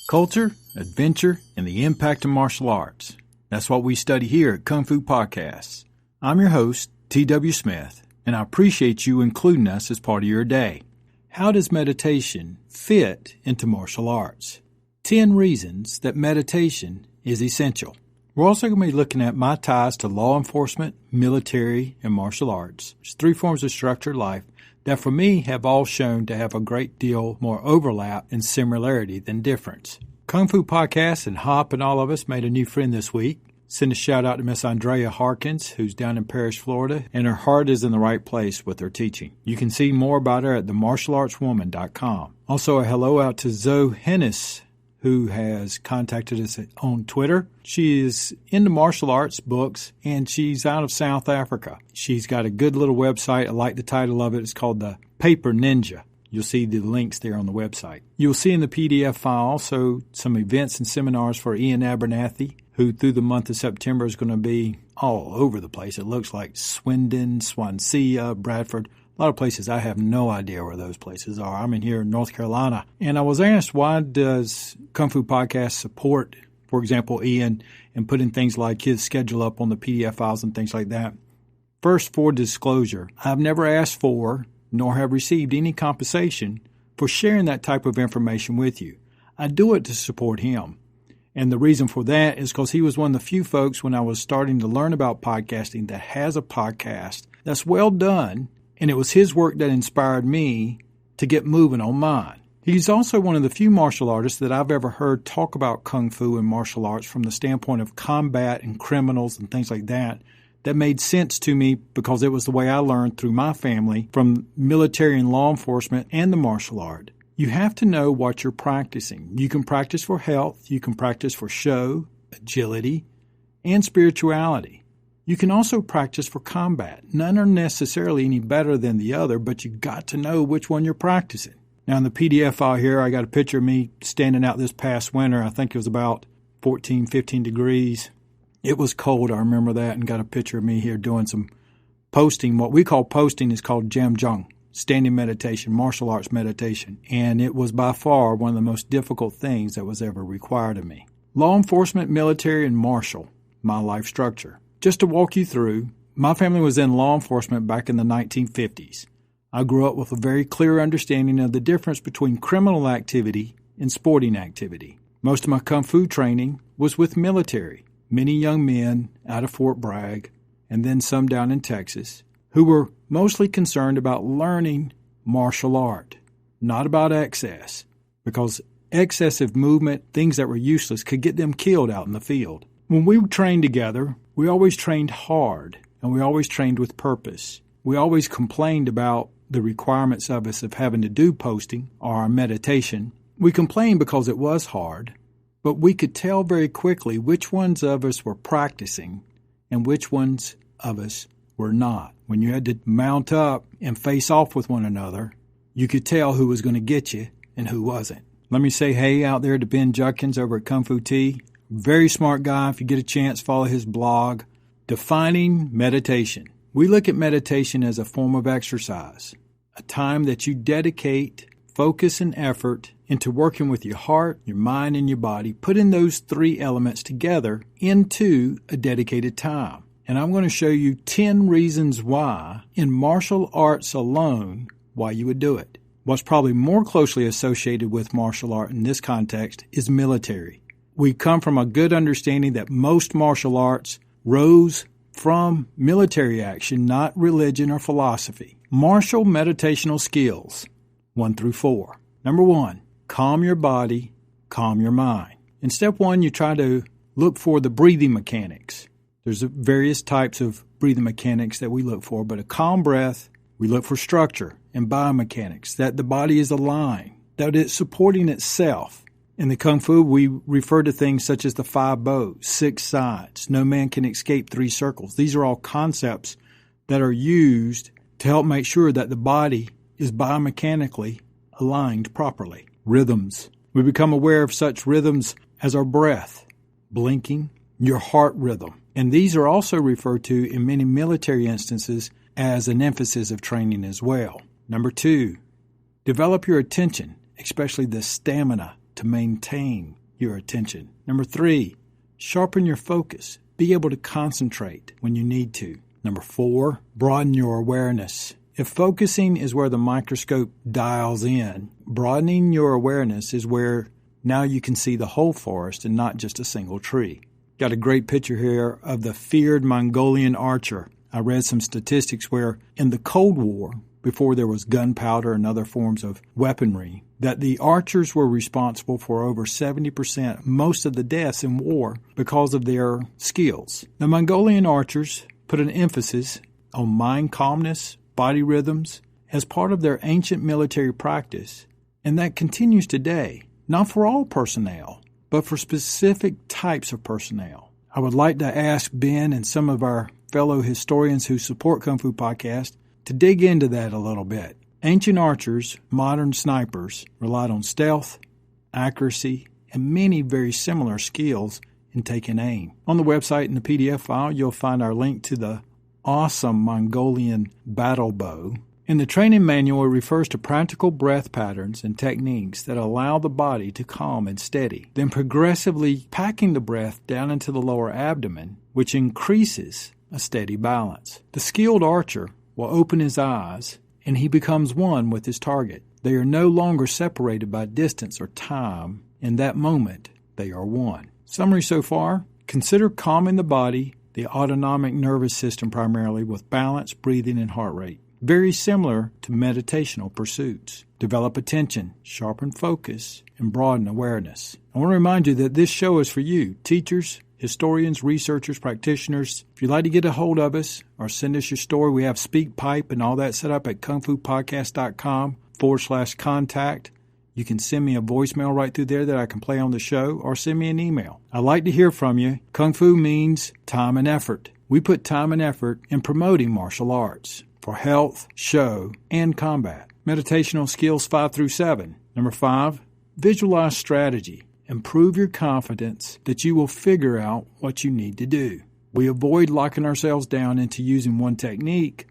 Culture, adventure, and the impact of martial arts. That's what we study here at Kung Fu Podcasts. I'm your host, T.W. Smith, and I appreciate you including us as part of your day. How does meditation fit into martial arts? 10 reasons that meditation is essential. We're also going to be looking at my ties to law enforcement, military, and martial arts. It's 3 forms of structured life that for me have all shown to have a great deal more overlap and similarity than difference. Kung Fu Podcast and Hop and all of us made a new friend this week. Send a shout out to Miss Andrea Harkins, who's down in Parrish, Florida, and her heart is in the right place with her teaching. You can see more about her at themartialartswoman.com. Also a hello out to Zoe Hennis, who has contacted us on Twitter. She is into martial arts books, and she's out of South Africa. She's got a good little website. I like the title of it. It's called The Paper Ninja. You'll see the links there on the website. You'll see in the PDF file also some events and seminars for Ian Abernathy, who through the month of September is going to be all over the place. It looks like Swindon, Swansea, Bradford, a lot of places. I have no idea where those places are. I'm in here in North Carolina. And I was asked, why does Kung Fu Podcast support, for example, Ian, and putting things like his schedule up on the PDF files and things like that? First, for disclosure, I've never asked for, nor have received any compensation for sharing that type of information with you. I do it to support him. And the reason for that is because he was one of the few folks when I was starting to learn about podcasting that has a podcast that's well done. And it was his work that inspired me to get moving on mine. He's also one of the few martial artists that I've ever heard talk about Kung Fu and martial arts from the standpoint of combat and criminals and things like that, that made sense to me because it was the way I learned through my family from military and law enforcement and the martial art. You have to know what you're practicing. You can practice for health, you can practice for show, agility, and spirituality. You can also practice for combat. None are necessarily any better than the other, but you got to know which one you're practicing. Now in the PDF file here, I got a picture of me standing out this past winter. I think it was about 14, 15 degrees. It was cold, I remember that, and got a picture of me here doing some posting. What we call posting is called Jamjung, standing meditation, martial arts meditation. And it was by far one of the most difficult things that was ever required of me. Law enforcement, military, and martial, my life structure. Just to walk you through, my family was in law enforcement back in the 1950s. I grew up with a very clear understanding of the difference between criminal activity and sporting activity. Most of my Kung Fu training was with military, many young men out of Fort Bragg, and then some down in Texas, who were mostly concerned about learning martial art, not about excess, because excessive movement, things that were useless, could get them killed out in the field. When we trained together, we always trained hard, and we always trained with purpose. We always complained about the requirements of us of having to do posting or our meditation. We complained because it was hard, but we could tell very quickly which ones of us were practicing and which ones of us were not. When you had to mount up and face off with one another, you could tell who was going to get you and who wasn't. Let me say hey out there to Ben Judkins over at Kung Fu Tea. Very smart guy. If you get a chance, follow his blog. Defining meditation. We look at meditation as a form of exercise, a time that you dedicate focus and effort into working with your heart, your mind, and your body, putting those 3 elements together into a dedicated time. And I'm going to show you 10 reasons why, in martial arts alone, why you would do it. What's probably more closely associated with martial art in this context is military. We come from a good understanding that most martial arts rose from military action, not religion or philosophy. Martial meditational skills, 1 through 4. Number 1, calm your body, calm your mind. In step 1, you try to look for the breathing mechanics. There's various types of breathing mechanics that we look for, but a calm breath, we look for structure and biomechanics, that the body is aligned, that it's supporting itself. In the Kung Fu, we refer to things such as the 5 bows, 6 sides, no man can escape 3 circles. These are all concepts that are used to help make sure that the body is biomechanically aligned properly. Rhythms. We become aware of such rhythms as our breath, blinking, your heart rhythm. And these are also referred to in many military instances as an emphasis of training as well. Number 2, develop your attention, especially the stamina to maintain your attention. Number 3, sharpen your focus. Be able to concentrate when you need to. Number 4, broaden your awareness. If focusing is where the microscope dials in, broadening your awareness is where now you can see the whole forest and not just a single tree. Got a great picture here of the feared Mongolian archer. I read some statistics where in the Cold War, before there was gunpowder and other forms of weaponry, that the archers were responsible for over 70%, most of the deaths in war, because of their skills. The Mongolian archers put an emphasis on mind calmness, body rhythms, as part of their ancient military practice, and that continues today, not for all personnel, but for specific types of personnel. I would like to ask Ben and some of our fellow historians who support Kung Fu Podcast to dig into that a little bit. Ancient archers, modern snipers, relied on stealth, accuracy, and many very similar skills in taking aim. On the website in the PDF file, you'll find our link to the awesome Mongolian battle bow. In the training manual, it refers to practical breath patterns and techniques that allow the body to calm and steady, then progressively packing the breath down into the lower abdomen, which increases a steady balance. The skilled archer will open his eyes, and he becomes one with his target. They are no longer separated by distance or time. In that moment, they are one. Summary so far: consider calming the body, the autonomic nervous system primarily, with balance, breathing, and heart rate. Very similar to meditational pursuits. Develop attention, sharpen focus, and broaden awareness. I want to remind you that this show is for you, teachers, historians, researchers, practitioners. If you'd like to get a hold of us or send us your story, we have SpeakPipe and all that set up at kungfupodcast.com/contact. You can send me a voicemail right through there that I can play on the show, or send me an email. I'd like to hear from you. Kung Fu means time and effort. We put time and effort in promoting martial arts for health, show, and combat. Meditational skills 5 through 7. Number 5, visualize strategy. Improve your confidence that you will figure out what you need to do. We avoid locking ourselves down into using one technique.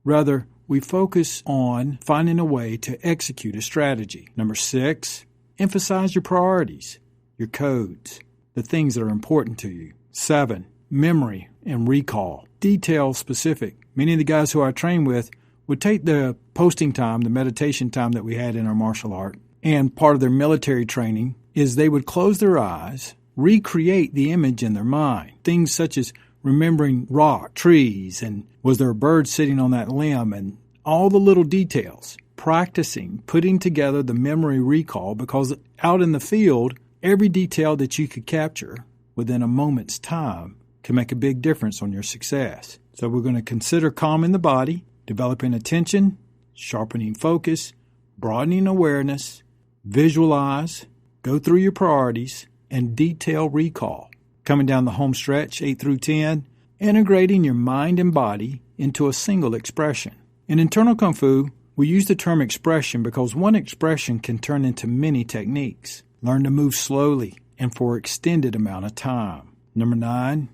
Rather, we focus on finding a way to execute a strategy. Number 6, emphasize your priorities, your codes, the things that are important to you. 7, memory and recall. Detail specific. Many of the guys who I train with would take the posting time, the meditation time that we had in our martial art, and part of their military training is they would close their eyes, recreate the image in their mind. Things such as remembering rock, trees, and was there a bird sitting on that limb, and all the little details. Practicing, putting together the memory recall, because out in the field, every detail that you could capture within a moment's time can make a big difference on your success. So we're going to consider calming the body, developing attention, sharpening focus, broadening awareness, visualize, go through your priorities, and detail recall. Coming down the home stretch, 8 through 10, integrating your mind and body into a single expression. In internal Kung Fu, we use the term expression because one expression can turn into many techniques. Learn to move slowly and for extended amount of time. Number 9,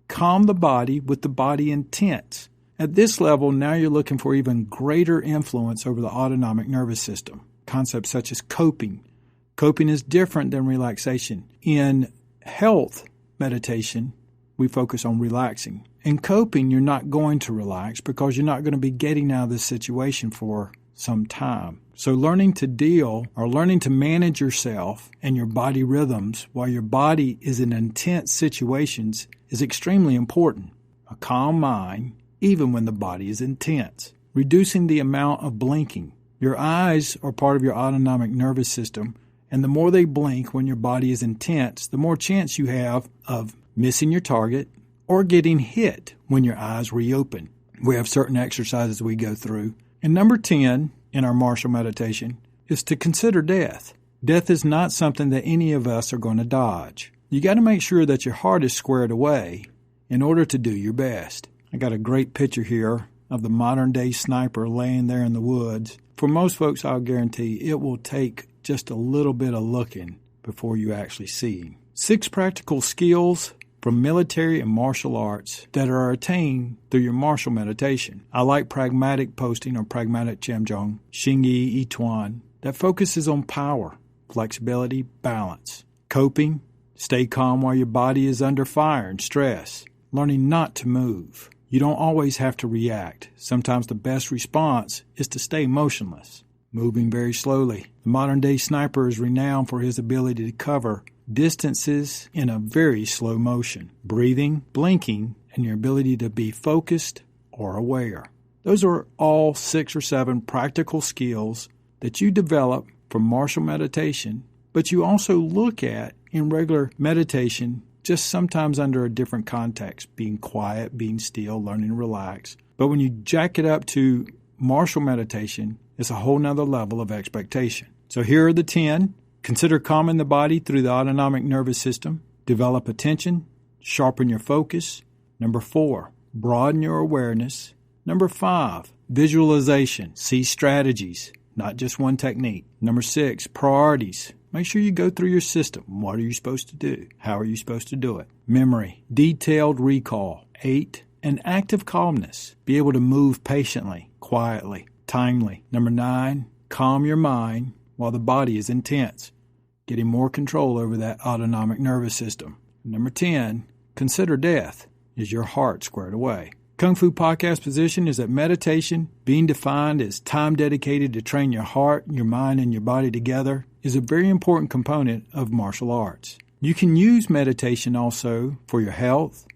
calm the body with the body intent. At this level, now you're looking for even greater influence over the autonomic nervous system. Concepts such as coping. Coping is different than relaxation. In health meditation, we focus on relaxing. In coping, you're not going to relax because you're not going to be getting out of this situation for some time. So learning to deal or learning to manage yourself and your body rhythms while your body is in intense situations is extremely important. A calm mind, even when the body is intense. Reducing the amount of blinking. Your eyes are part of your autonomic nervous system, and the more they blink when your body is intense, the more chance you have of missing your target or getting hit when your eyes reopen. We have certain exercises we go through. And number 10 in our martial meditation is to consider death. Death is not something that any of us are going to dodge. You got to make sure that your heart is squared away in order to do your best. I got a great picture here of the modern-day sniper laying there in the woods. For most folks, I'll guarantee it will take just a little bit of looking before you actually see him. 6 practical skills from military and martial arts that are attained through your martial meditation. I like pragmatic posting or pragmatic Chemjong, Xingyi, Yituan, that focuses on power, flexibility, balance. Coping, stay calm while your body is under fire and stress. Learning not to move. You don't always have to react. Sometimes the best response is to stay motionless. Moving very slowly. The modern-day sniper is renowned for his ability to cover distances in a very slow motion. Breathing, blinking, and your ability to be focused or aware. Those are all 6 or 7 practical skills that you develop from martial meditation, but you also look at in regular meditation, just sometimes under a different context, being quiet, being still, learning to relax. But when you jack it up to martial meditation, it's a whole nother level of expectation. So here are the 10. Consider calming the body through the autonomic nervous system. Develop attention. Sharpen your focus. Number 4, broaden your awareness. Number 5, visualization. See strategies, not just one technique. Number 6, priorities. Make sure you go through your system. What are you supposed to do? How are you supposed to do it? Memory, detailed recall. 8, an active calmness. Be able to move patiently, quietly, timely. Number 9, calm your mind while the body is intense, getting more control over that autonomic nervous system. Number 10, consider death. Is your heart squared away? Kung Fu Podcast position is that meditation, being defined as time dedicated to train your heart, your mind, and your body together, is a very important component of martial arts. You can use meditation also for your health,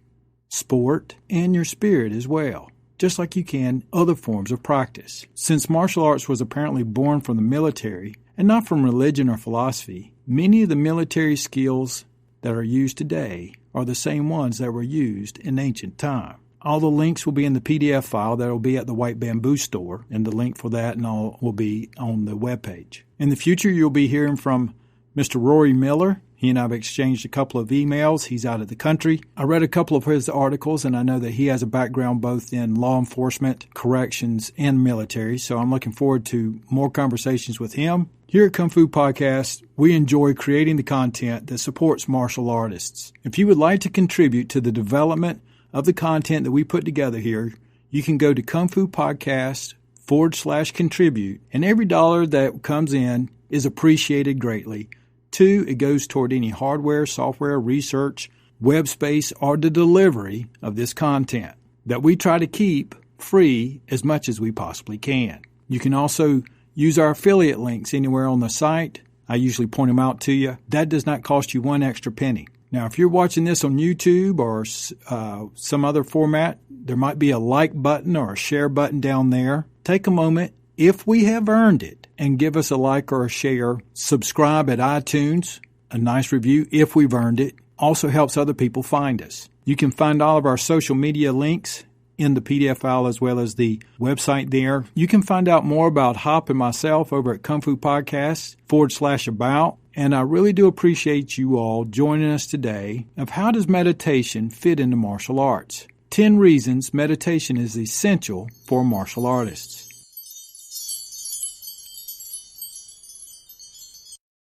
sport, and your spirit as well, just like you can other forms of practice. Since martial arts was apparently born from the military and not from religion or philosophy, many of the military skills that are used today are the same ones that were used in ancient time. All the links will be in the PDF file that will be at the White Bamboo store, and the link for that and all will be on the webpage. In the future, you'll be hearing from Mr. Rory Miller. He and I have exchanged a couple of emails. He's out of the country. I read a couple of his articles, and I know that he has a background both in law enforcement, corrections, and military, so I'm looking forward to more conversations with him. Here at Kung Fu Podcast, we enjoy creating the content that supports martial artists. If you would like to contribute to the development of the content that we put together here, you can go to Kung Fu Podcast /contribute, and every dollar that comes in is appreciated greatly. 2, it goes toward any hardware, software, research, web space, or the delivery of this content that we try to keep free as much as we possibly can. You can also use our affiliate links anywhere on the site. I usually point them out to you. That does not cost you 1 extra penny. Now, if you're watching this on YouTube or some other format, there might be a like button or a share button down there. Take a moment, if we have earned it, and give us a like or a share. Subscribe at iTunes, a nice review if we've earned it. Also helps other people find us. You can find all of our social media links in the PDF file as well as the website there. You can find out more about Hop and myself over at Kung Fu Podcast /about. And I really do appreciate you all joining us today of how does meditation fit into martial arts? 10 reasons meditation is essential for martial artists.